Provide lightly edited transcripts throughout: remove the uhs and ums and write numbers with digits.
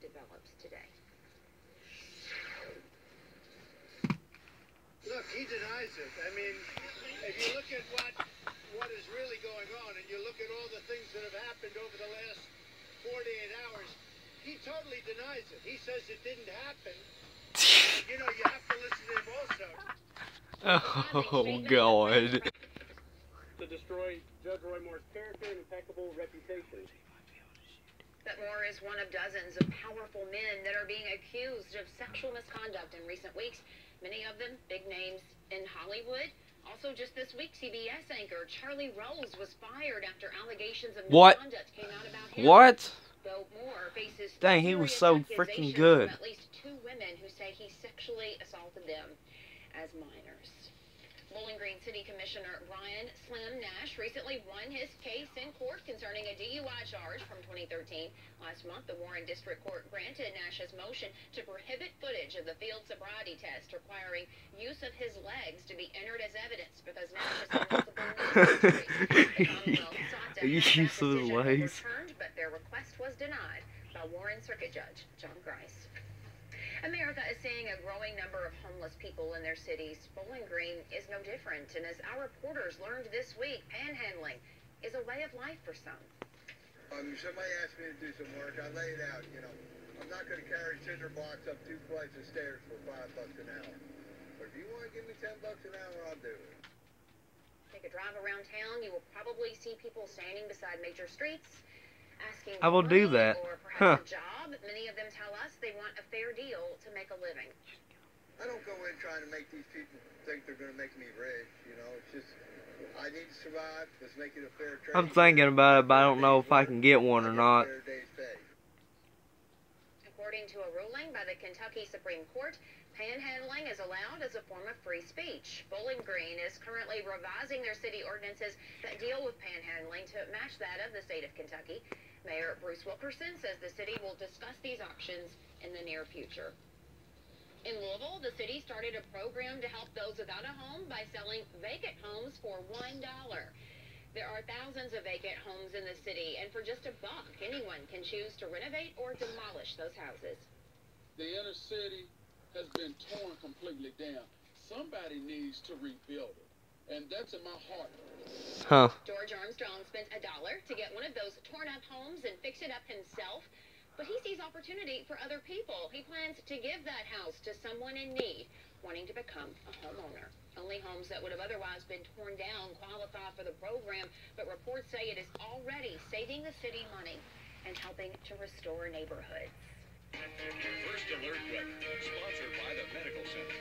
develops today. Look, he denies it. I mean, if you look at what is really going on, and you look at all the things that have happened over the last 48 hours, he totally denies it. He says it didn't happen. You know, you have to listen to him also. Oh, God. To destroy Judge Roy Moore's character and impeccable reputation. That Moore is one of dozens of powerful men that are being accused of sexual misconduct in recent weeks. Many of them big names in Hollywood. Also, just this week, CBS anchor Charlie Rose was fired after allegations of misconduct came out about him. What? Though Moore faces dang, he was so freaking good. From at least 2 women who say he sexually assaulted them as minors. Bowling Green City Commissioner Brian Slim Nash recently won his case in court concerning a DUI charge from 2013. Last month, the Warren District Court granted Nash's motion to prohibit footage of the field sobriety test requiring use of his legs to be entered as evidence because Nash has had multiple knee surgeries. The Commonwealth sought to have that decision overturned, but their request was denied by Warren Circuit Judge John Grice. America is seeing a growing number of homeless people in their cities. Bowling Green is no different, and as our reporters learned this week, panhandling is a way of life for some. Somebody asked me to do some work, I lay it out, you know. I'm not going to carry cinder blocks up 2 flights of stairs for $5 an hour. But if you want to give me $10 an hour, I'll do it. Take a drive around town, you will probably see people standing beside major streets, asking I will do that. Or perhaps a job. Many of them tell us they want a fair deal to make a living. I don't go in trying to make these people think they're going to make me rich, you know. It's just, I need to survive. Let's make it a fair trade. I'm thinking about it, but I don't know if I can get one or not. According to a ruling by the Kentucky Supreme Court, panhandling is allowed as a form of free speech. Bowling Green is currently revising their city ordinances that deal with panhandling to match that of the state of Kentucky. Mayor Bruce Wilkerson says the city will discuss these options in the near future. In Louisville, the city started a program to help those without a home by selling vacant homes for $1. There are thousands of vacant homes in the city, and for just $1, anyone can choose to renovate or demolish those houses. The inner city has been torn completely down. Somebody needs to rebuild it, and that's in my heart. Huh. George Armstrong spent $1 to get one of those torn-up homes and fix it up himself, but he sees opportunity for other people. He plans to give that house to someone in need, wanting to become a homeowner. Only homes that would have otherwise been torn down qualify for the program, but reports say it is already saving the city money and helping to restore neighborhoods. First Alert Weather, sponsored by the Medical Center.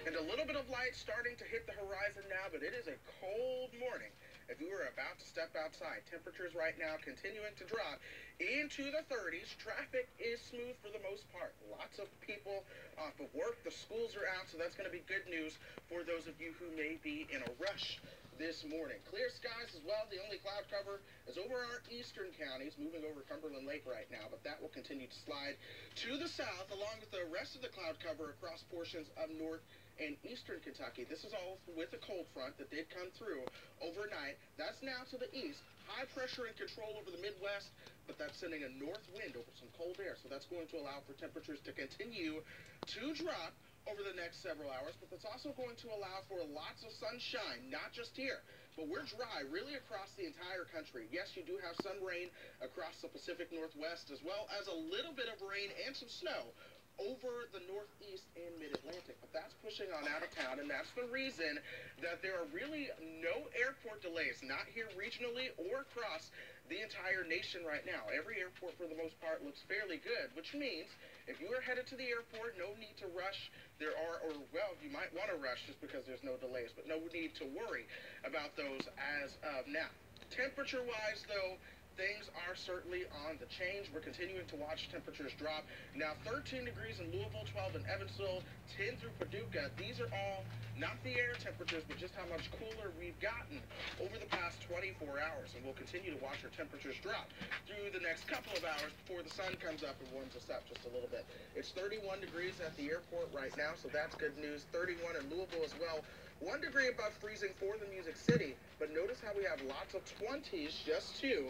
And a little bit of light starting to hit the horizon now, but it is a cold morning. If you were about to step outside, temperatures right now continuing to drop into the 30s. Traffic is smooth for the most part. Lots of people off of work. The schools are out, so that's going to be good news for those of you who may be in a rush this morning. Clear skies as well. The only cloud cover is over our eastern counties, moving over Cumberland Lake right now, but that will continue to slide to the south along with the rest of the cloud cover across portions of north and eastern Kentucky. This is all with a cold front that did come through overnight. That's now to the east. High pressure and control over the Midwest, but that's sending a north wind over some cold air, so that's going to allow for temperatures to continue to drop over the next several hours, but that's also going to allow for lots of sunshine, not just here, but we're dry really across the entire country. Yes, you do have some rain across the Pacific Northwest, as well as a little bit of rain and some snow over the Northeast and Mid-Atlantic, but that's pushing on out of town, and that's the reason that there are really no airport delays, not here regionally or across the entire nation right now. Every airport, for the most part, looks fairly good, which means if you are headed to the airport, no need to rush. There are, or well, you might want to rush just because there's no delays, but no need to worry about those as of now. Temperature-wise, though, things are certainly on the change. We're continuing to watch temperatures drop. Now 13 degrees in Louisville, 12 in Evansville, 10 through Paducah. These are all not the air temperatures, but just how much cooler we've gotten over the past 24 hours. And we'll continue to watch our temperatures drop through the next couple of hours before the sun comes up and warms us up just a little bit. It's 31 degrees at the airport right now, so that's good news. 31 in Louisville as well. 1 degree above freezing for the Music City, but notice how we have lots of 20s just too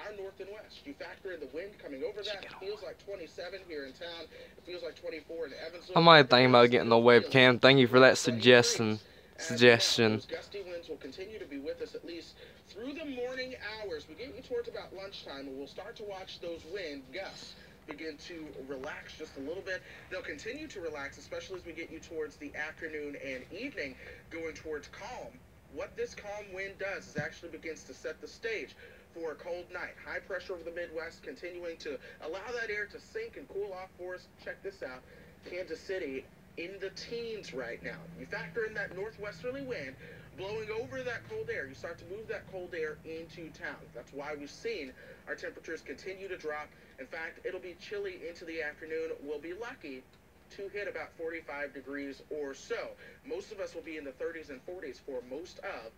our north and west. You factor in the wind coming over that, it feels like 27 here in town. It feels like 24 in Evansville. I might think about getting the webcam. Thank you for that suggestion. Those gusty winds will continue to be with us at least through the morning hours. We get you towards about lunchtime, and we'll start to watch those wind gusts begin to relax just a little bit. They'll continue to relax, especially as we get you towards the afternoon and evening, going towards calm. What this calm wind does is actually begins to set the stage for a cold night. High pressure over the Midwest continuing to allow that air to sink and cool off for us. Check this out. Kansas City in the teens right now. You factor in that northwesterly wind blowing over that cold air. You start to move that cold air into town. That's why we've seen our temperatures continue to drop. In fact, it'll be chilly into the afternoon. We'll be lucky to hit about 45 degrees or so. Most of us will be in the 30s and 40s for most of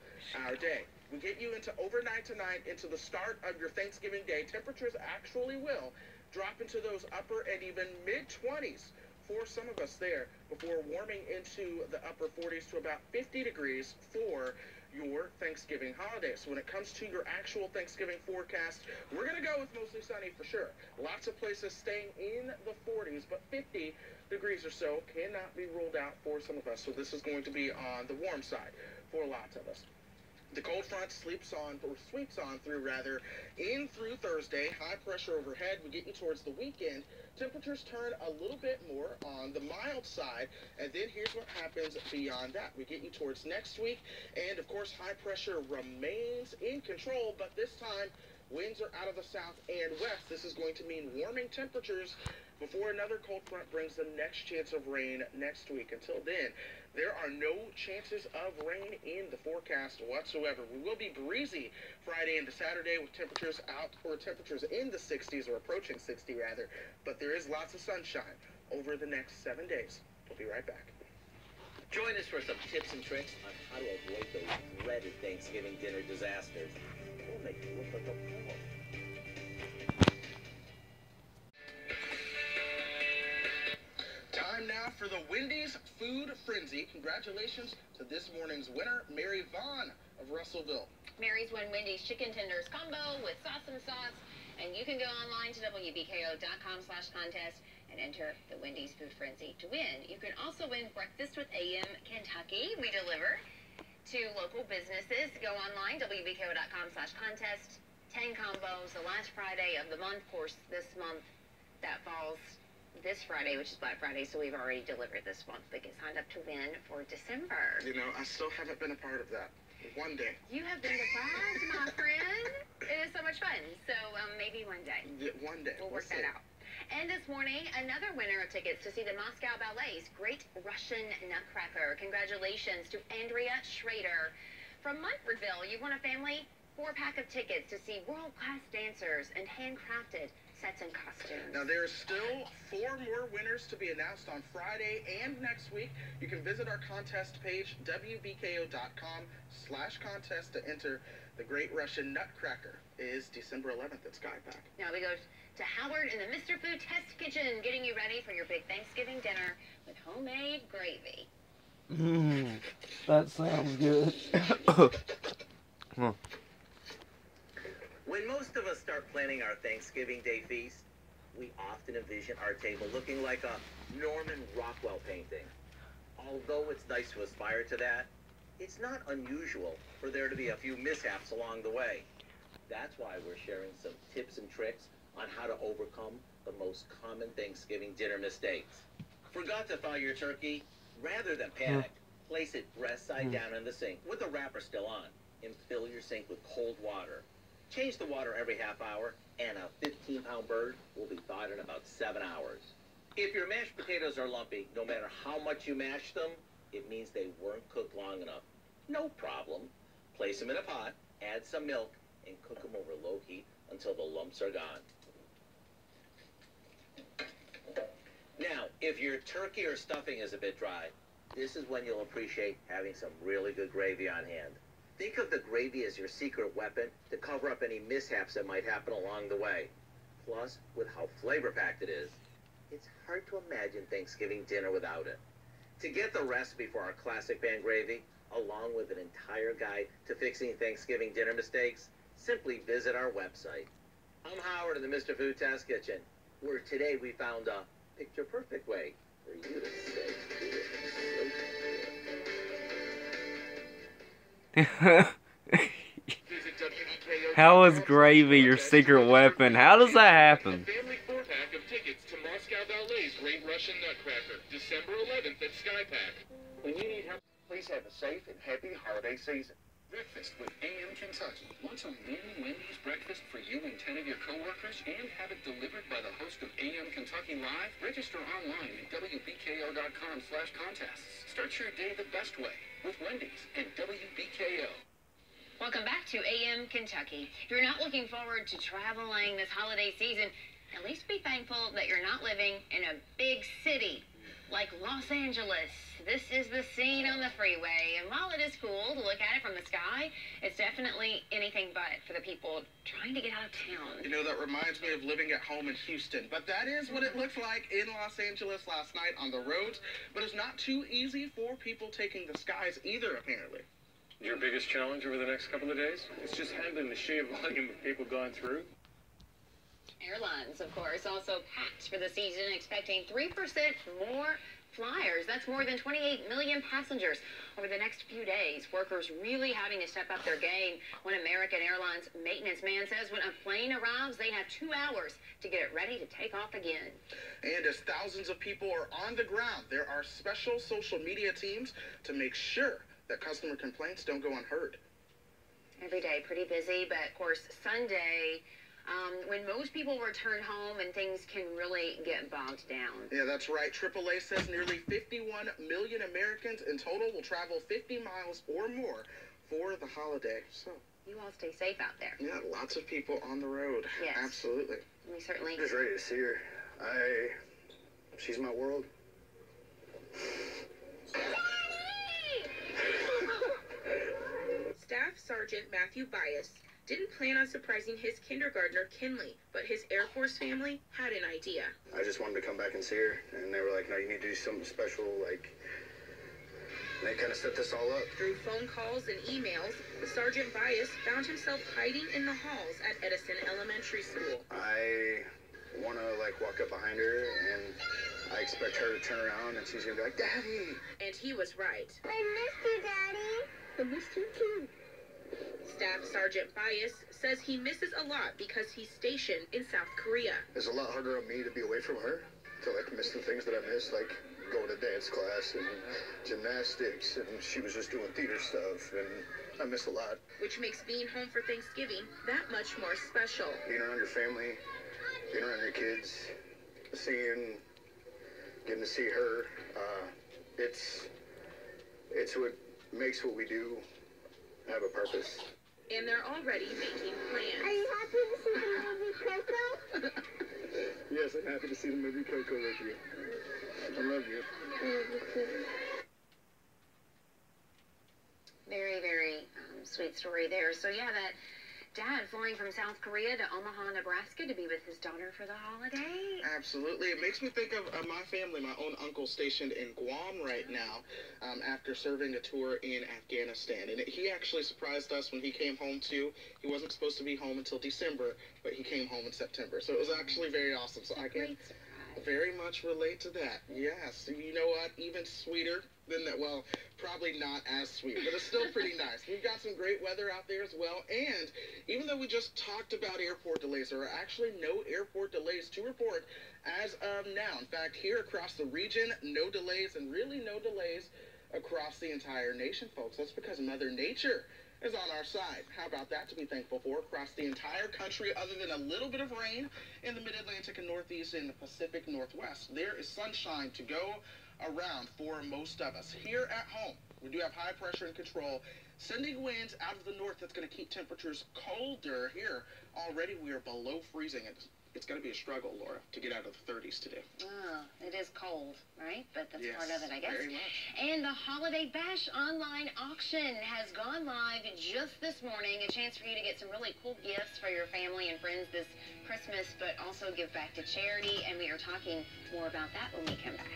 our day. We get you into overnight tonight, into the start of your Thanksgiving Day. Temperatures actually will drop into those upper and even mid-20s for some of us there before warming into the upper 40s to about 50 degrees for your Thanksgiving holiday. So when it comes to your actual Thanksgiving forecast, we're going to go with mostly sunny for sure. Lots of places staying in the 40s, but 50 degrees or so cannot be ruled out for some of us. So this is going to be on the warm side for lots of us. The cold front sweeps on through in through Thursday. High pressure overhead. We get you towards the weekend. Temperatures turn a little bit more on the mild side, and then here's what happens beyond that. We get you towards next week, and of course high pressure remains in control, but this time winds are out of the south and west. This is going to mean warming temperatures before another cold front brings the next chance of rain next week. Until then, there are no chances of rain in the forecast whatsoever. We will be breezy Friday into Saturday with temperatures in the 60s, or approaching 60 rather, but there is lots of sunshine over the next 7 days. We'll be right back. Join us for some tips and tricks on how to avoid those dreaded Thanksgiving dinner disasters. We'll make you look like a pro. Time now for the Wendy's Food Frenzy. Congratulations to this morning's winner, Mary Vaughn of Russellville. Mary's won Wendy's Chicken Tenders Combo with sauce and sauce, and you can go online to WBKO.com/contest and enter the Wendy's Food Frenzy to win. You can also win Breakfast with AM Kentucky. We deliver to local businesses. Go online, WBKO.com/contest. 10 combos, the last Friday of the month. Of course, this month, that falls this Friday, which is Black Friday, so we've already delivered this month. But get signed up to win for December. You know, I still haven't been a part of that. One day. You have been surprised, my friend. It is so much fun. So maybe one day. Yeah, one day. We'll work that out. And this morning, another winner of tickets to see the Moscow Ballet's Great Russian Nutcracker. Congratulations to Andrea Schrader. From Munfordville, you won a family 4-pack of tickets to see world-class dancers and handcrafted sets and costumes. Now, there is still 4 more winners to be announced on Friday and next week. You can visit our contest page, WBKO.com/contest, to enter the Great Russian Nutcracker. It is December 11th at Sky Pack. Now we go to Howard in the Mr. Food Test Kitchen, getting you ready for your big Thanksgiving dinner with homemade gravy. That sounds good. When most of us start planning our Thanksgiving Day feast, we often envision our table looking like a Norman Rockwell painting. Although it's nice to aspire to that, it's not unusual for there to be a few mishaps along the way. That's why we're sharing some tips and tricks on how to overcome the most common Thanksgiving dinner mistakes. Forgot to thaw your turkey? Rather than panic, place it breast side down in the sink with the wrapper still on, and fill your sink with cold water. Change the water every half hour, and a 15-pound bird will be thawed in about 7 hours. If your mashed potatoes are lumpy, no matter how much you mash them, it means they weren't cooked long enough. No problem. Place them in a pot, add some milk, and cook them over low heat until the lumps are gone. Now, if your turkey or stuffing is a bit dry, this is when you'll appreciate having some really good gravy on hand. Think of the gravy as your secret weapon to cover up any mishaps that might happen along the way. Plus, with how flavor-packed it is, it's hard to imagine Thanksgiving dinner without it. To get the recipe for our classic pan gravy, along with an entire guide to fixing Thanksgiving dinner mistakes, simply visit our website, I'm Howard in the Mr. Food Test Kitchen, where today we found a picture-perfect way for you to stay How is gravy your secret weapon? How does that happen? Family 4-pack of tickets to Moscow Ballet's Great Russian Nutcracker, December 11th at Skypack. When you need help, please have a safe and happy holiday season. Breakfast with AM Kentucky. Want a mini Wendy's breakfast for you and 10 of your coworkers and have it delivered by the host of AM Kentucky Live? Register online at WBKO.com/contests. Start your day the best way with Wendy's and WBKO. Welcome back to AM Kentucky. If you're not looking forward to traveling this holiday season, at least be thankful that you're not living in a big city like Los Angeles. This is the scene on the freeway, and while it is cool to look at it from the sky, it's definitely anything but for the people trying to get out of town. You know, that reminds me of living at home in Houston, but that is what it looked like in Los Angeles last night on the roads. But it's not too easy for people taking the skies either, apparently. Your biggest challenge over the next couple of days? It's just handling the sheer volume of people going through. Airlines, of course, also packed for the season, expecting 3% more flyers. That's more than 28 million passengers over the next few days. Workers really having to step up their game. One American Airlines maintenance man says when a plane arrives, they have 2 hours to get it ready to take off again. And as thousands of people are on the ground, there are special social media teams to make sure that customer complaints don't go unheard. Every day pretty busy, but of course Sunday, when most people return home and things can really get bogged down. Yeah, that's right. AAA says nearly 51 million Americans in total will travel 50 miles or more for the holiday. So you all stay safe out there. Yeah, lots of people on the road. Yes. Absolutely. We certainly... I'm just ready to see her. She's my world. Staff Sergeant Matthew Bias didn't plan on surprising his kindergartner, Kinley, but his Air Force family had an idea. I just wanted to come back and see her, and they were like, no, you need to do something special, like, they kind of set this all up. Through phone calls and emails, Sergeant Bias found himself hiding in the halls at Edison Elementary School. I want to, like, walk up behind her, and I expect her to turn around, and she's going to be like, Daddy! And he was right. I missed you, Daddy. I missed you, too. Staff Sergeant Bias says he misses a lot because he's stationed in South Korea. It's a lot harder on me to be away from her, to, like, miss the things that I miss, like going to dance class and gymnastics, and she was just doing theater stuff, and I miss a lot. Which makes being home for Thanksgiving that much more special. Being around your family, being around your kids, getting to see her, it's what makes what we do have a purpose. And they're already making plans. Are you happy to see the movie Coco? Yes, I'm happy to see the movie Coco with you. I love you. Very, very sweet story there. So yeah, that dad flying from South Korea to Omaha, Nebraska to be with his daughter for the holiday. Absolutely. It makes me think of my family, my own uncle stationed in Guam right now after serving a tour in Afghanistan. And he actually surprised us when he came home too. He wasn't supposed to be home until December, but he came home in September. So it was actually very awesome. So I can very much relate to that. Yes. You know what? Even sweeter than that. Well, probably not as sweet, but it's still pretty nice. We've got some great weather out there as well. And even though we just talked about airport delays, there are actually no airport delays to report as of now. In fact, here across the region, no delays, and really no delays across the entire nation, folks. That's because Mother Nature is on our side. How about that to be thankful for across the entire country, other than a little bit of rain in the mid-Atlantic and Northeast and the Pacific Northwest. There is sunshine to go around for most of us. Here at home, we do have high pressure and control, sending winds out of the north that's going to keep temperatures colder. Here, already we are below freezing. It's going to be a struggle, Laura, to get out of the 30s today. Oh, it is cold, right? But that's yes, part of it, I guess. Very much. And the Holiday Bash online auction has gone live just this morning. A chance for you to get some really cool gifts for your family and friends this Christmas, but also give back to charity. And we are talking more about that when we come back.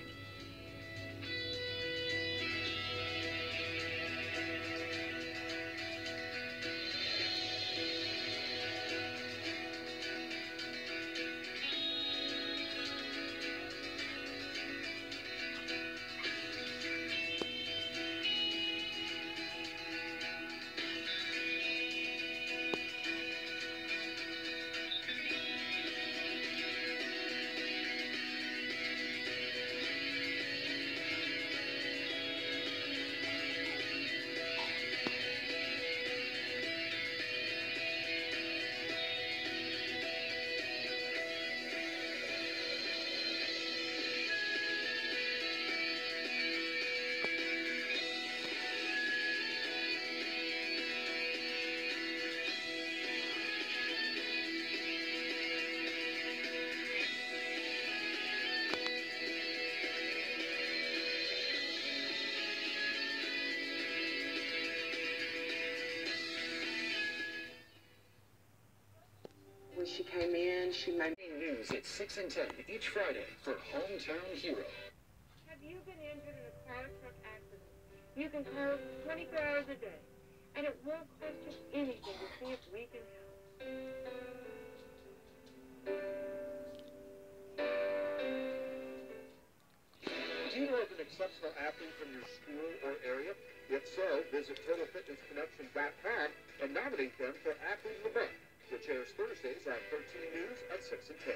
she came in, she made News at 6 and 10 each Friday for Hometown Hero. Have you been injured in a car truck accident? You can call 24 hours a day, and it won't cost you anything to see if we can help. Do you know of an exceptional athlete from your school or area? If so, visit TotalFitnessConnection.com and nominate them for Athlete of the Month, which airs Thursdays on 13 News at 6 and 10.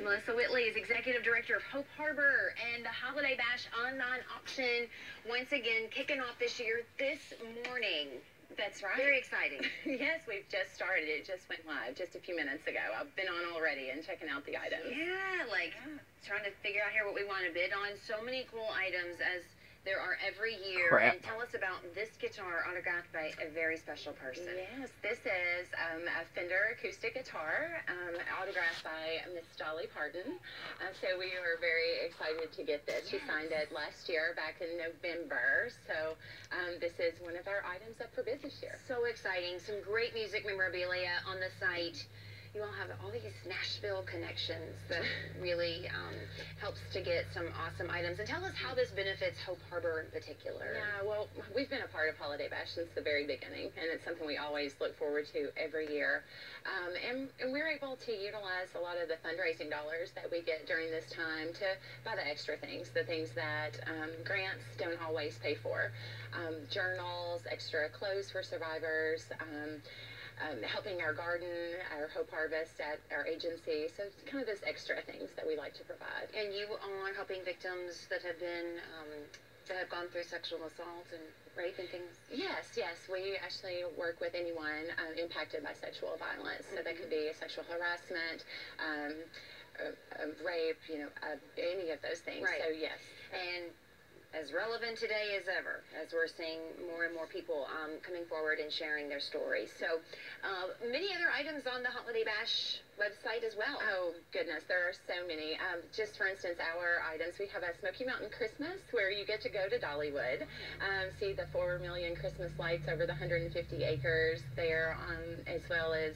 Melissa Whitley is Executive Director of Hope Harbor, and the Holiday Bash online auction once again kicking off this year this morning. That's right. Very exciting. Yes, we've just started. It just went live just a few minutes ago. I've been on already and checking out the items. Yeah, trying to figure out here what we want to bid on. So many cool items as there are every year. Crap. And tell us about this guitar autographed by a very special person. Yes, this is a Fender acoustic guitar autographed by Miss Dolly Parton. So we were very excited to get this. She signed it last year back in November. So this is one of our items up for bid this year. So exciting. Some great music memorabilia on the site. You all have all these Nashville connections that really helps to get some awesome items. And tell us how this benefits Hope Harbor in particular. Yeah, well, we've been a part of Holiday Bash since the very beginning, and it's something we always look forward to every year. And we're able to utilize a lot of the fundraising dollars that we get during this time to buy the extra things, the things that grants don't always pay for. Journals, extra clothes for survivors, helping our garden, our Hope Harvest at our agency. So it's kind of those extra things that we like to provide. And you are helping victims that have been, that have gone through sexual assault and rape and things? Yes. We actually work with anyone impacted by sexual violence. So that could be sexual harassment, rape, any of those things. Right. So yes. And as relevant today as ever, as we're seeing more and more people coming forward and sharing their stories. So many other items on the Holiday Bash website as well. Oh, goodness, there are so many. Just for instance, our items, we have a Smoky Mountain Christmas where you get to go to Dollywood, see the 4 million Christmas lights over the 150 acres there, as well as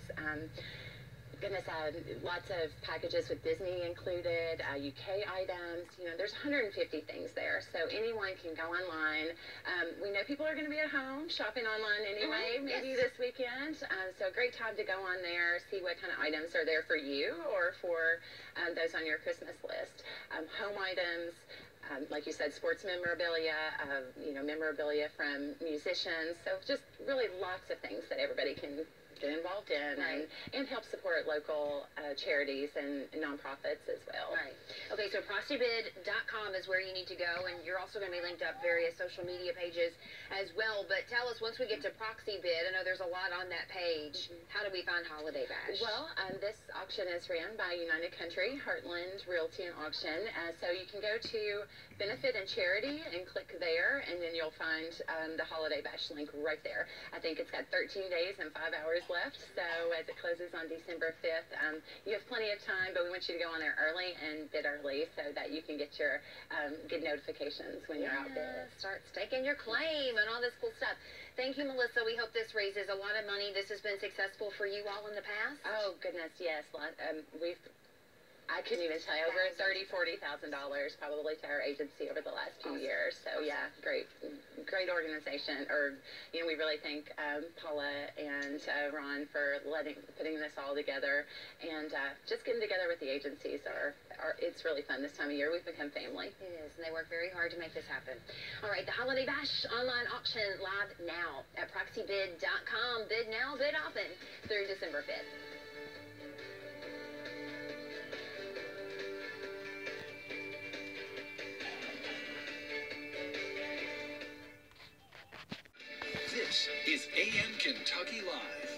lots of packages with Disney included, UK items. There's 150 things there, so anyone can go online. We know people are going to be at home shopping online anyway, maybe this weekend. So a great time to go on there, see what kind of items are there for you or for those on your Christmas list. Home items. Like you said, sports memorabilia, memorabilia from musicians. So just really lots of things that everybody can get involved in and help support local charities and nonprofits as well. Right. Okay, so proxybid.com is where you need to go, and you're also going to be linked up various social media pages as well. But tell us, once we get to Proxybid, I know there's a lot on that page. How do we find Holiday Bash? Well, this auction is ran by United Country Heartland Realty and Auction. So you can go to Benefit and Charity and click there, and then you'll find the Holiday Bash link right there. I think it's got 13 days and 5 hours left, so as it closes on December 5th, you have plenty of time, but we want you to go on there early and bid early so that you can get your good notifications when you're out bid. Start staking your claim and all this cool stuff. Thank you, Melissa. We hope this raises a lot of money. This has been successful for you all in the past? Oh, goodness, yes. I couldn't even tell you, over $30,000, $40,000 probably to our agency over the last few years. So yeah, great organization. We really thank Paula and Ron for putting this all together, and just getting together with the agencies it's really fun this time of year. We've become family. It is, and they work very hard to make this happen. All right, the Holiday Bash online auction live now at proxybid.com. Bid now, bid often through December 5th. This is AM Kentucky Live.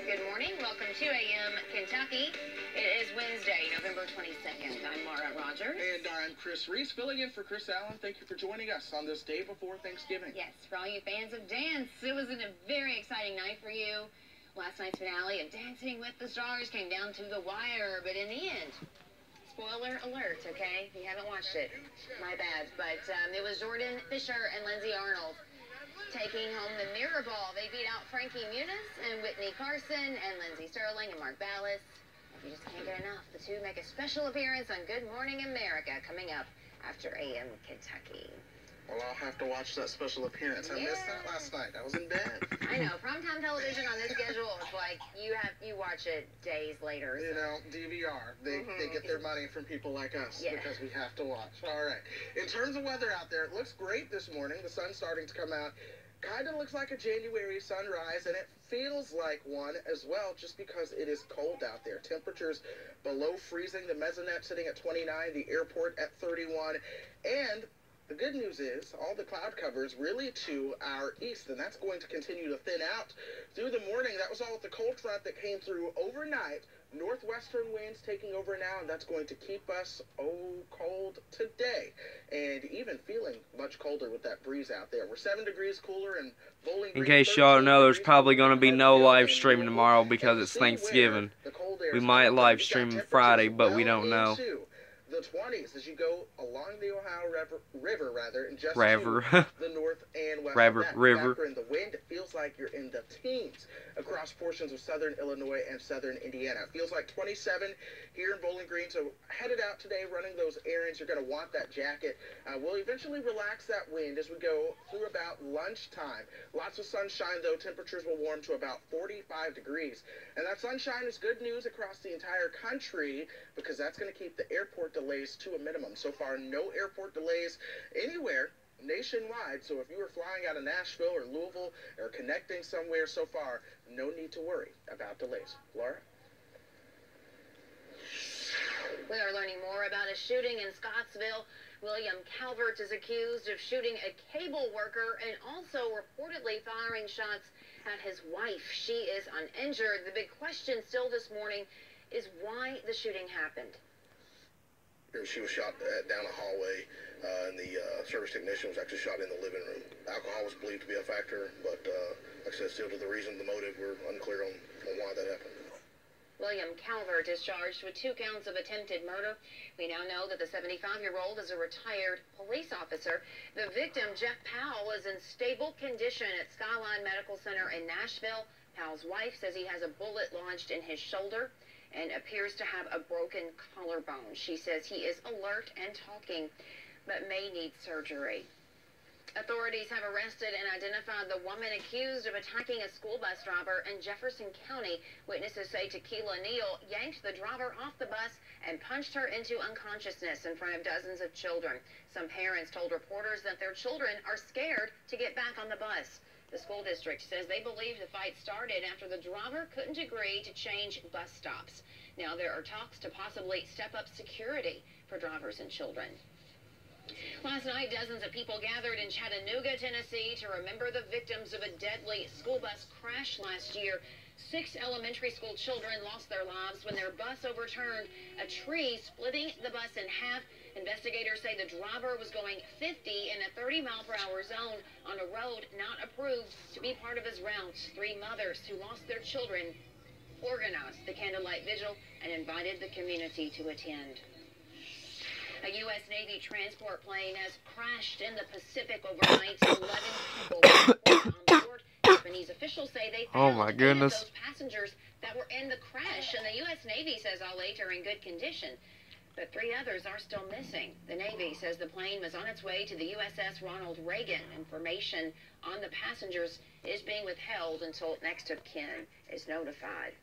Good morning. Welcome to AM Kentucky. It is Wednesday, November 22nd. I'm Mara Rogers. And I'm Chris Reese, filling in for Chris Allen. Thank you for joining us on this day before Thanksgiving. Yes, for all you fans of dance, it was a very exciting night for you. Last night's finale of Dancing with the Stars came down to the wire, but in the end, spoiler alert, okay? If you haven't watched it, my bad. But it was Jordan Fisher and Lindsay Arnold Taking home the Mirror Ball, they beat out Frankie Muniz and Whitney Carson and Lindsey Sterling and Mark Ballas. If you just can't get enough, the two make a special appearance on Good Morning America coming up after AM Kentucky. Well, I'll have to watch that special appearance. I missed that last night. I was in bed. I know. Primetime television on this schedule is like you watch it days later. You know, DVR. They get their money from people like us because we have to watch. All right. In terms of weather out there, it looks great this morning. The sun's starting to come out. Kind of looks like a January sunrise, and it feels like one as well just because it is cold out there. Temperatures below freezing. The mezzanette sitting at 29, the airport at 31, and the good news is all the cloud cover is really to our east, and that's going to continue to thin out through the morning. That was all with the cold front that came through overnight. Northwestern winds taking over now, and that's going to keep us, cold today. And even feeling much colder with that breeze out there. We're 7 degrees cooler and Bowling Green. In case y'all know, there's probably going to be no live streaming tomorrow because it's Thanksgiving. We might live stream Friday, but we don't know. The 20s as you go along the Ohio River and just River. to the north and west River. in the wind, it feels like you're in the teens across portions of southern Illinois and southern Indiana. It feels like 27 here in Bowling Green, so headed out today running those errands. You're going to want that jacket. We'll eventually relax that wind as we go through about lunchtime. Lots of sunshine, though. Temperatures will warm to about 45 degrees. And that sunshine is good news across the entire country because that's going to keep the airport delays to a minimum. So far, no airport delays anywhere nationwide. So if you were flying out of Nashville or Louisville or connecting somewhere so far, no need to worry about delays. Laura? We are learning more about a shooting in Scottsville. William Calvert is accused of shooting a cable worker and also reportedly firing shots at his wife. She is uninjured. The big question still this morning is why the shooting happened. She was shot down a hallway, and the service technician was actually shot in the living room. Alcohol was believed to be a factor, but like I said, still to the reason, the motive, we're unclear on why that happened. William Calvert is charged with 2 counts of attempted murder. We now know that the 75-year-old is a retired police officer. The victim, Jeff Powell, is in stable condition at Skyline Medical Center in Nashville. Powell's wife says he has a bullet lodged in his shoulder and appears to have a broken collarbone. She says he is alert and talking, but may need surgery. Authorities have arrested and identified the woman accused of attacking a school bus driver in Jefferson County. Witnesses say Tequila Neal yanked the driver off the bus and punched her into unconsciousness in front of dozens of children. Some parents told reporters that their children are scared to get back on the bus. The school district says they believe the fight started after the driver couldn't agree to change bus stops. Now there are talks to possibly step up security for drivers and children. Last night, dozens of people gathered in Chattanooga, Tennessee to remember the victims of a deadly school bus crash last year. 6 elementary school children lost their lives when their bus overturned a tree, splitting the bus in half. Investigators say the driver was going 50 in a 30-mile-per-hour zone on a road not approved to be part of his route. 3 mothers who lost their children organized the candlelight vigil and invited the community to attend. A U.S. Navy transport plane has crashed in the Pacific overnight. 11 people were on board. Japanese officials say they found those passengers that were in the crash, and the U.S. Navy says all 8 are in good condition, but 3 others are still missing. The Navy says the plane was on its way to the USS Ronald Reagan. Information on the passengers is being withheld until next of kin is notified.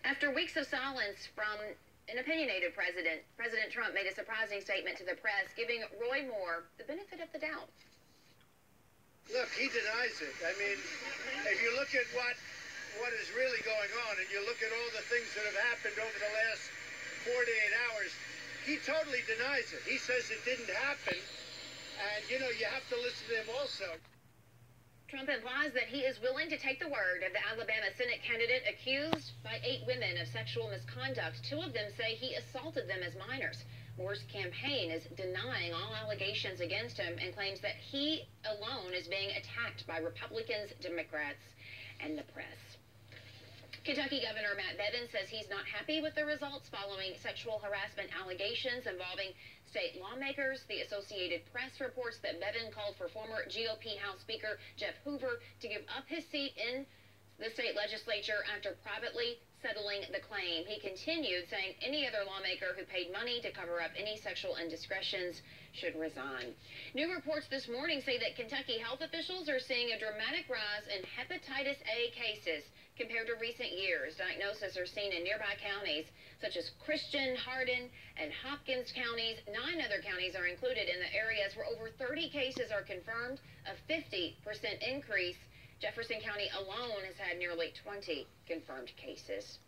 After weeks of silence from an opinionated president, President Trump made a surprising statement to the press, giving Roy Moore the benefit of the doubt. Look, he denies it. I mean, if you look at what is really going on, and you look at all the things that have happened over the last 48 hours, he totally denies it. He says it didn't happen, and, you know, you have to listen to him also. Trump implies that he is willing to take the word of the Alabama Senate candidate accused by 8 women of sexual misconduct. 2 of them say he assaulted them as minors. Moore's campaign is denying all allegations against him and claims that he alone is being attacked by Republicans, Democrats, and the press. Kentucky Governor Matt Bevin says he's not happy with the results following sexual harassment allegations involving state lawmakers. The Associated Press reports that Bevin called for former GOP House Speaker Jeff Hoover to give up his seat in the state legislature after privately settling the claim. He continued saying any other lawmaker who paid money to cover up any sexual indiscretions should resign. New reports this morning say that Kentucky health officials are seeing a dramatic rise in hepatitis A cases compared to recent years. Diagnoses are seen in nearby counties such as Christian, Hardin, and Hopkins counties. 9 other counties are included in the areas where over 30 cases are confirmed, a 50% increase. Jefferson County alone has had nearly 20 confirmed cases.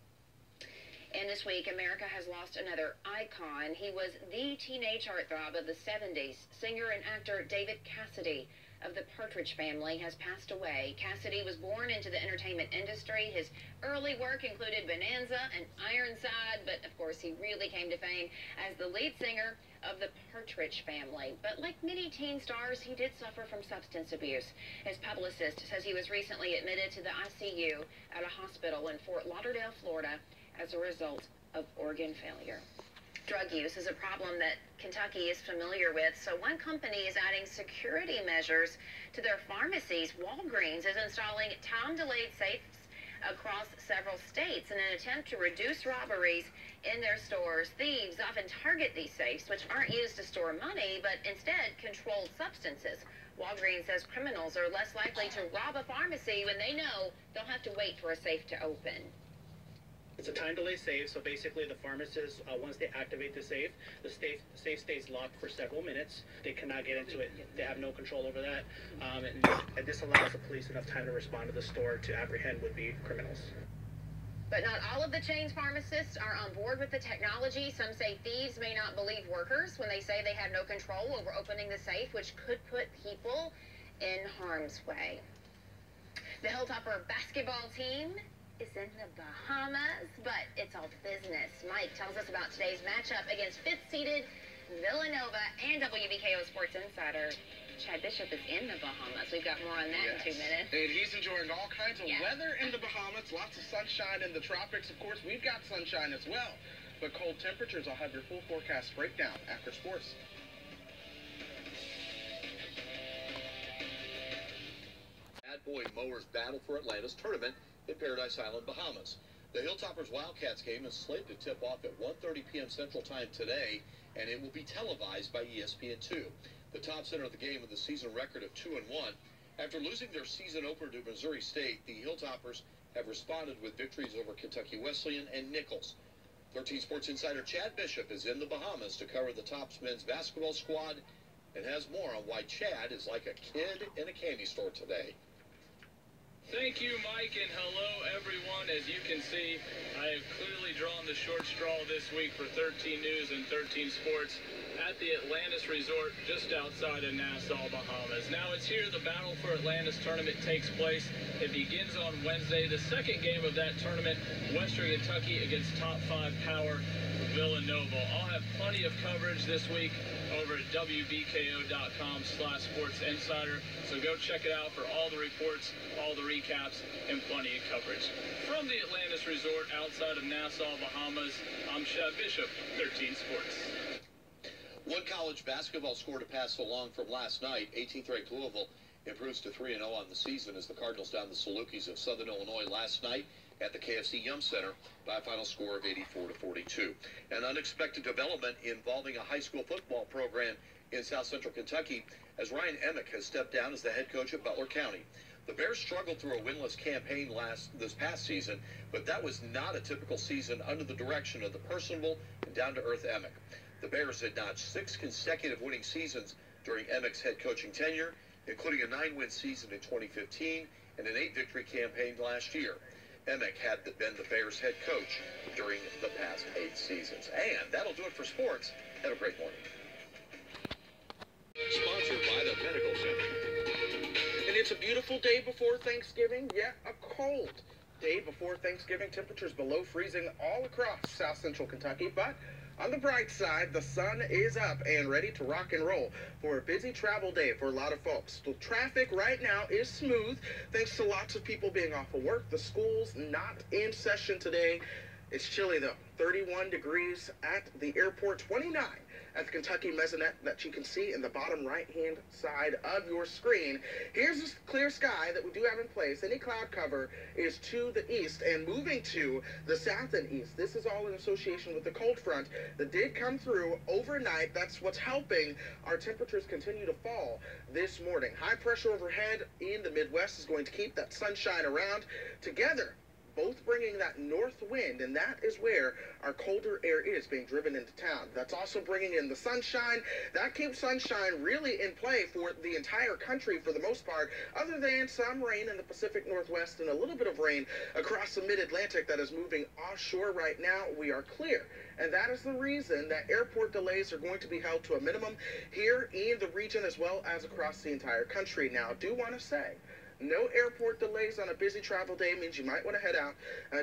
And this week, America has lost another icon. He was the teenage heartthrob of the 70s. Singer and actor David Cassidy of the Partridge Family has passed away. Cassidy was born into the entertainment industry. His early work included Bonanza and Ironside, but of course he really came to fame as the lead singer of the Partridge Family. But like many teen stars, he did suffer from substance abuse. His publicist says he was recently admitted to the ICU at a hospital in Fort Lauderdale, Florida, as a result of organ failure. Drug use is a problem that Kentucky is familiar with, so one company is adding security measures to their pharmacies. Walgreens is installing time-delayed safes across several states in an attempt to reduce robberies in their stores. Thieves often target these safes, which aren't used to store money, but instead controlled substances. Walgreens says criminals are less likely to rob a pharmacy when they know they'll have to wait for a safe to open. It's a time delay safe, so basically the pharmacist, once they activate the safe safe stays locked for several minutes. They cannot get into it. They have no control over that. And this allows the police enough time to respond to the store to apprehend would-be criminals. But not all of the chain's pharmacists are on board with the technology. Some say thieves may not believe workers when they say they have no control over opening the safe, which could put people in harm's way. The Hilltopper basketball team is in the Bahamas, but it's all business. Mike tells us about today's matchup against 5th-seeded Villanova, and WBKO Sports Insider Chad Bishop is in the Bahamas. We've got more on that in 2 minutes. And he's enjoying all kinds of weather in the Bahamas, lots of sunshine in the tropics. Of course, we've got sunshine as well, but cold temperatures. I'll have your full forecast breakdown after sports. Bad Boy Mowers battle for Atlanta's tournament in Paradise Island, Bahamas. The Hilltoppers Wildcats game is slated to tip off at 1:30 p.m. Central Time today, and it will be televised by ESPN2. The top center of the game with a season record of 2-1. After losing their season opener to Missouri State, the Hilltoppers have responded with victories over Kentucky Wesleyan and Nichols. 13 Sports Insider Chad Bishop is in the Bahamas to cover the Tops men's basketball squad and has more on why Chad is like a kid in a candy store today. Thank you, Mike, and hello, everyone. As you can see, I have clearly drawn the short straw this week for 13 News and 13 Sports at the Atlantis Resort just outside of Nassau, Bahamas. Now it's here the Battle for Atlantis tournament takes place. It begins on Wednesday. The second game of that tournament, Western Kentucky against top 5 power Villanova. I'll have plenty of coverage this week over at WBKO.com/SportsInsider. So go check it out for all the reports, all the recaps, and plenty of coverage. From the Atlantis Resort outside of Nassau, Bahamas, I'm Chad Bishop, 13 Sports. One college basketball score to pass along from last night. 18th ranked Louisville improves to 3-0 on the season as the Cardinals down the Salukis of Southern Illinois last night at the KFC Yum Center by a final score of 84-42. An unexpected development involving a high school football program in South Central Kentucky as Ryan Emick has stepped down as the head coach at Butler County. The Bears struggled through a winless campaign this past season, but that was not a typical season under the direction of the personable and down-to-earth Emick. The Bears had notched 6 consecutive winning seasons during Emick's head coaching tenure, including a 9-win season in 2015 and an 8-victory campaign last year. Emick had been the Bears head coach during the past 8 seasons. And that'll do it for sports. Have a great morning. Sponsored by the Medical Center. And it's a beautiful day before Thanksgiving, yet a cold day before Thanksgiving. Temperatures below freezing all across South Central Kentucky, but On the bright side, the sun is up and ready to rock and roll for a busy travel day for a lot of folks. The traffic right now is smooth thanks to lots of people being off of work. The school's not in session today. It's chilly though, 31 degrees at the airport, 29 at the Kentucky Mezzanette that you can see in the bottom right-hand side of your screen. Here's this clear sky that we do have in place. Any cloud cover is to the east and moving to the south and east. This is all in association with the cold front that did come through overnight. That's what's helping our temperatures continue to fall this morning. High pressure overhead in the Midwest is going to keep that sunshine around together, both bringing that north wind, and that is where our colder air is being driven into town. That's also bringing in the sunshine. That keeps sunshine really in play for the entire country for the most part, other than some rain in the Pacific Northwest and a little bit of rain across the mid-Atlantic that is moving offshore right now. We are clear, and that is the reason that airport delays are going to be held to a minimum here in the region as well as across the entire country. Now, I do want to say, no airport delays on a busy travel day means you might want to head out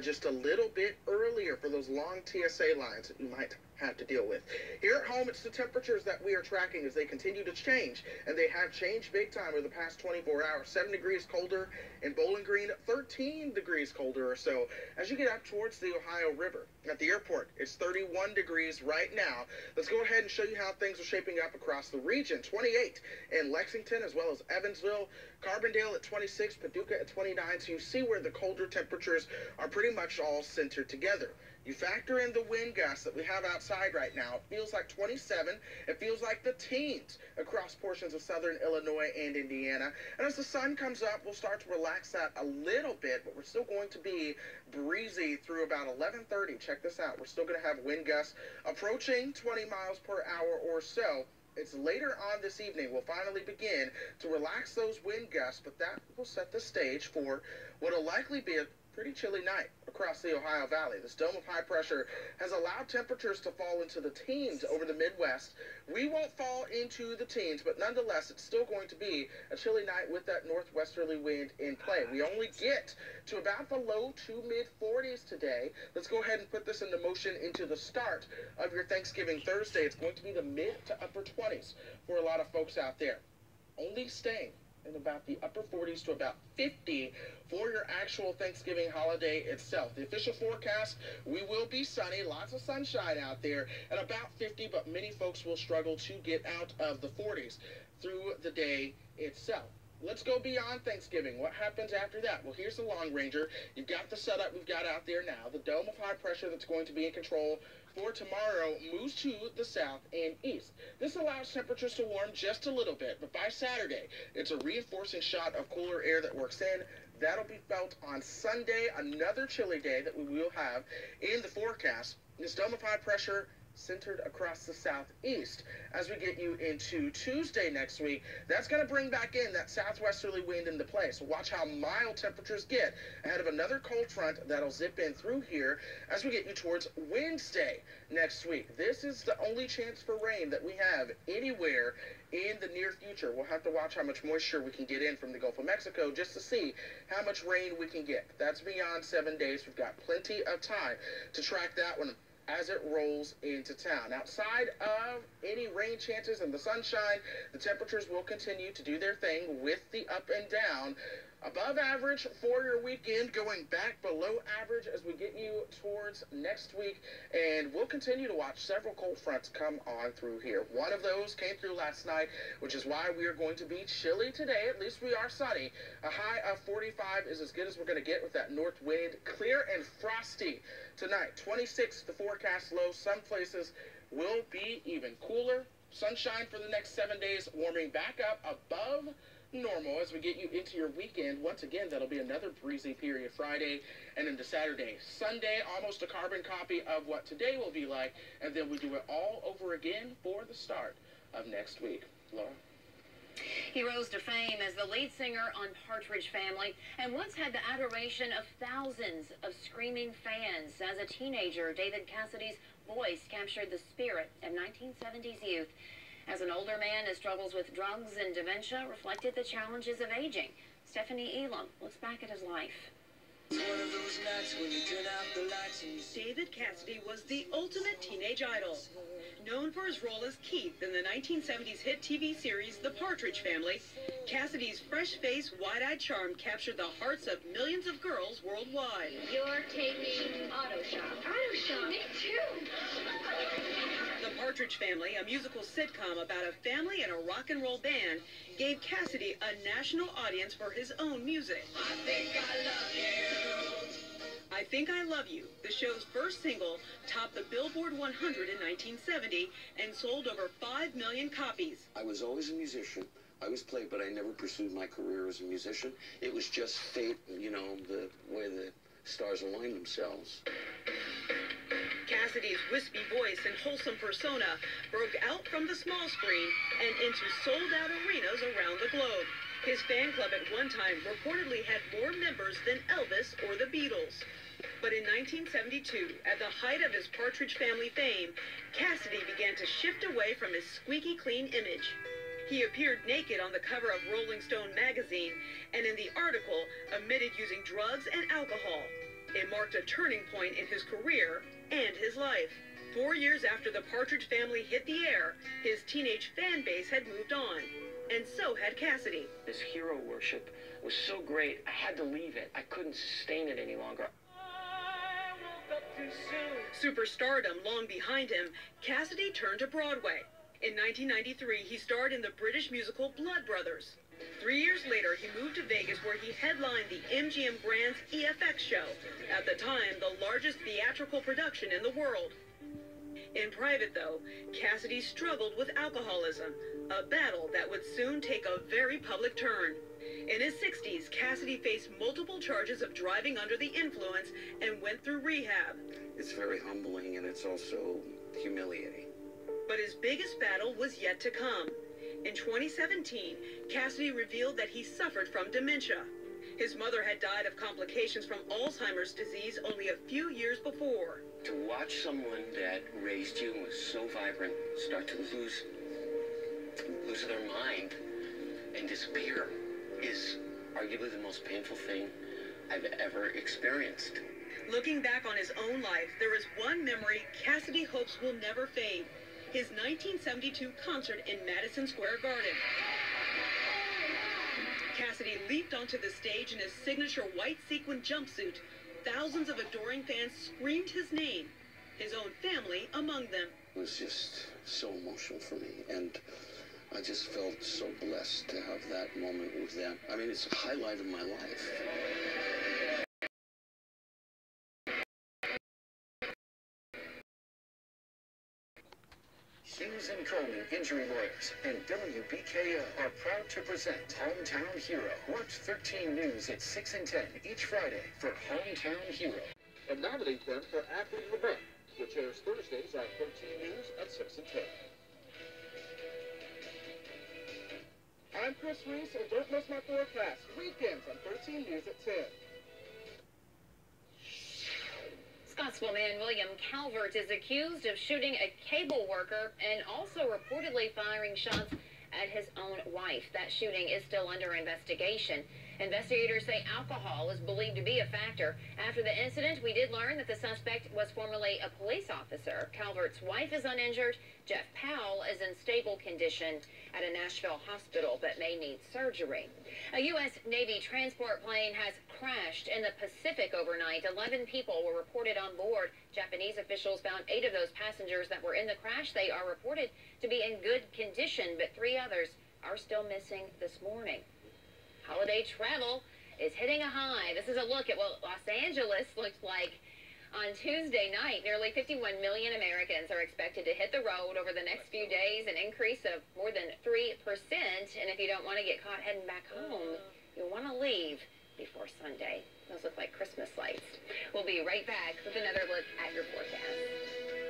just a little bit earlier for those long TSA lines that you might have to deal with. Here at home, it's the temperatures that we are tracking as they continue to change, and they have changed big time over the past 24 hours. 7 degrees colder in Bowling Green, 13 degrees colder or so as you get up towards the Ohio River. At the airport, it's 31 degrees right now. Let's go ahead and show you how things are shaping up across the region. 28 in Lexington as well as Evansville, Carbondale at 26, Paducah at 29, so you see where the colder temperatures are pretty much all centered together. You factor in the wind gusts that we have outside right now. It feels like 27. It feels like the teens across portions of southern Illinois and Indiana. And as the sun comes up, we'll start to relax that a little bit, but we're still going to be breezy through about 11:30. Check this out. We're still going to have wind gusts approaching 20 miles per hour or so. It's later on this evening we'll finally begin to relax those wind gusts, but that will set the stage for what will likely be a pretty chilly night across the Ohio Valley. This dome of high pressure has allowed temperatures to fall into the teens over the Midwest. We won't fall into the teens, but nonetheless, it's still going to be a chilly night with that northwesterly wind in play. We only get to about the low to mid-40s today. Let's go ahead and put this into motion into the start of your Thanksgiving Thursday. It's going to be the mid to upper 20s for a lot of folks out there. Only staying in about the upper 40s to about 50 for your actual Thanksgiving holiday itself. The official forecast, we will be sunny, lots of sunshine out there, at about 50, but many folks will struggle to get out of the 40s through the day itself. Let's go beyond Thanksgiving. What happens after that? Well, here's the Long Ranger. You've got the setup we've got out there now. The dome of high pressure that's going to be in control for tomorrow moves to the south and east. This allows temperatures to warm just a little bit, but by Saturday, it's a reinforcing shot of cooler air that works in. That'll be felt on Sunday, another chilly day that we will have in the forecast. This dome of high pressure centered across the southeast. As we get you into Tuesday next week, that's going to bring back in that southwesterly wind into play. So watch how mild temperatures get ahead of another cold front that'll zip in through here as we get you towards Wednesday next week. This is the only chance for rain that we have anywhere in the near future. We'll have to watch how much moisture we can get in from the Gulf of Mexico just to see how much rain we can get. That's beyond 7 days. We've got plenty of time to track that one as it rolls into town. Outside of any rain chances and the sunshine, the temperatures will continue to do their thing with the up and down. Above average for your weekend, going back below average as we get you towards next week. And we'll continue to watch several cold fronts come on through here. One of those came through last night, which is why we are going to be chilly today. At least we are sunny. A high of 45 is as good as we're going to get with that north wind. Clear and frosty tonight. 26 the forecast low. Some places will be even cooler. Sunshine for the next 7 days, warming back up above normal as we get you into your weekend. Once again, that'll be another breezy period Friday and into Saturday. Sunday, almost a carbon copy of what today will be like, and then we do it all over again for the start of next week. Laura? He rose to fame as the lead singer on Partridge Family and once had the adoration of thousands of screaming fans. As a teenager, David Cassidy's voice captured the spirit of 1970s youth. As an older man, his struggles with drugs and dementia reflected the challenges of aging. Stephanie Elam looks back at his life. David Cassidy was the ultimate teenage idol. Known for his role as Keith in the 1970s hit TV series The Partridge Family, Cassidy's fresh-faced, wide-eyed charm captured the hearts of millions of girls worldwide. You're taking auto shop. Auto shop? Me too. The Partridge Family, a musical sitcom about a family and a rock and roll band, gave Cassidy a national audience for his own music. I Think I Love You. I Think I Love You, the show's first single, topped the Billboard 100 in 1970 and sold over 5 million copies. I was always a musician. I always played, but I never pursued my career as a musician. It was just fate, you know, the way the stars align themselves. Cassidy's wispy voice and wholesome persona broke out from the small screen and into sold-out arenas around the globe. His fan club at one time reportedly had more members than Elvis or the Beatles. But in 1972, at the height of his Partridge Family fame, Cassidy began to shift away from his squeaky clean image. He appeared naked on the cover of Rolling Stone magazine and in the article admitted using drugs and alcohol. It marked a turning point in his career and his life. 4 years after the Partridge Family hit the air, his teenage fan base had moved on. And so had Cassidy. This hero worship was so great, I had to leave it. I couldn't sustain it any longer. Superstardom long behind him, Cassidy turned to Broadway. In 1993, he starred in the British musical Blood Brothers. 3 years later, he moved to Vegas where he headlined the MGM Grand's EFX show, at the time the largest theatrical production in the world. In private, though, Cassidy struggled with alcoholism, a battle that would soon take a very public turn. In his 60s, Cassidy faced multiple charges of driving under the influence and went through rehab. It's very humbling and it's also humiliating. But his biggest battle was yet to come. In 2017, Cassidy revealed that he suffered from dementia. His mother had died of complications from Alzheimer's disease only a few years before. To watch someone that raised you and was so vibrant start to lose their mind and disappear is arguably the most painful thing I've ever experienced. Looking back on his own life, there is one memory Cassidy hopes will never fade. His 1972 concert in Madison Square Garden. Cassidy leaped onto the stage in his signature white sequin jumpsuit. Thousands of adoring fans screamed his name, his own family among them. It was just so emotional for me, and I just felt so blessed to have that moment with them. I mean, it's a highlight of my life. Hughes & Coleman Injury Lawyers and WBKO are proud to present Hometown Hero. Watch 13 News at 6 and 10 each Friday for Hometown Hero. And nominate them for Athlete of the Month, which airs Thursdays on 13 News at 6 and 10. I'm Chris Reese, and don't miss my forecast. Weekends on 13 News at 10. Scottsville man William Calvert is accused of shooting a cable worker and also reportedly firing shots at his own wife. That shooting is still under investigation. Investigators say alcohol is believed to be a factor. After the incident, we did learn that the suspect was formerly a police officer. Calvert's wife is uninjured. Jeff Powell is in stable condition at a Nashville hospital but may need surgery. A U.S. Navy transport plane has crashed in the Pacific overnight. 11 people were reported on board. Japanese officials found 8 of those passengers that were in the crash. They are reported to be in good condition, but 3 others are still missing this morning. Holiday travel is hitting a high. This is a look at what Los Angeles looks like on Tuesday night. Nearly 51 million Americans are expected to hit the road over the next few days, an increase of more than 3%. And if you don't want to get caught heading back home, you'll want to leave before Sunday. Those look like Christmas lights. We'll be right back with another look at your forecast.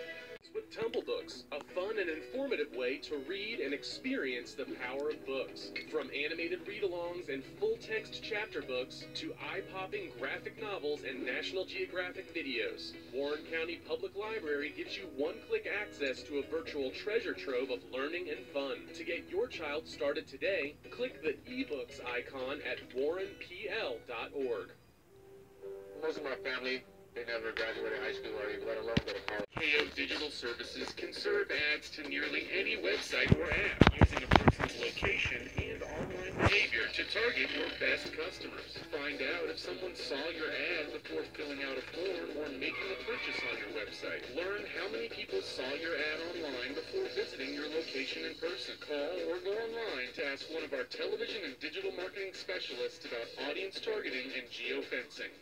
With Tumble Books, a fun and informative way to read and experience the power of books. From animated read-alongs and full-text chapter books to eye-popping graphic novels and National Geographic videos, Warren County Public Library gives you one-click access to a virtual treasure trove of learning and fun. To get your child started today, click the eBooks icon at warrenpl.org. Most of my family, they never graduated high school or even let alone go to college. WBKO Digital Services can serve ads to nearly any website or app using a person's location and online behavior to target your best customers. Find out if someone saw your ad before filling out a form or making a purchase on your website. Learn how many people saw your ad online before visiting your location in person. Call or go online to ask one of our television and digital marketing specialists about audience targeting and geofencing.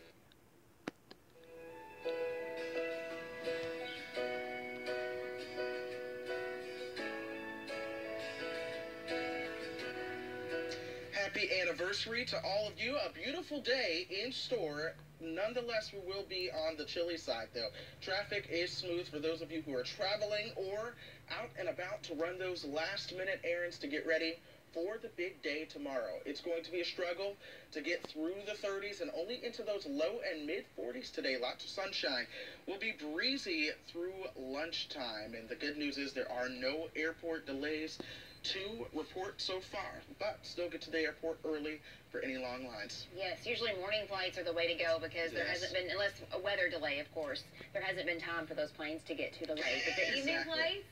Happy anniversary to all of you. A beautiful day in store. Nonetheless, we will be on the chilly side, though. Traffic is smooth for those of you who are traveling or out and about to run those last-minute errands to get ready for the big day tomorrow. It's going to be a struggle to get through the 30s and only into those low and mid-40s today. Lots of sunshine. Will be breezy through lunchtime, and the good news is there are no airport delays to report so far, but still get to the airport early for any long lines. Yes, usually morning flights are the way to go because there hasn't been, unless a weather delay, of course, there hasn't been time for those planes to get to the lake. But the evening flights,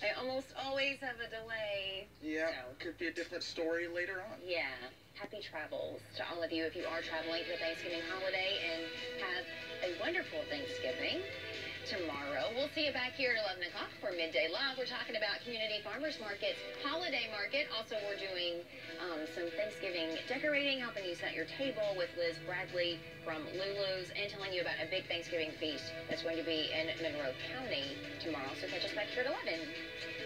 they almost always have a delay. Yeah, could be a different story later on. Yeah. Happy travels to all of you if you are traveling for the Thanksgiving holiday, and have a wonderful Thanksgiving. Tomorrow, we'll see you back here at 11 o'clock for Midday Live. We're talking about Community Farmers Market's holiday market. Also, we're doing some Thanksgiving decorating, helping you set your table with Liz Bradley from Lulu's, and telling you about a big Thanksgiving feast that's going to be in Monroe County tomorrow. So catch us back here at 11.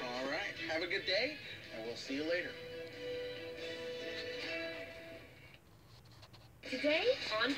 All right. Have a good day, and we'll see you later. Today on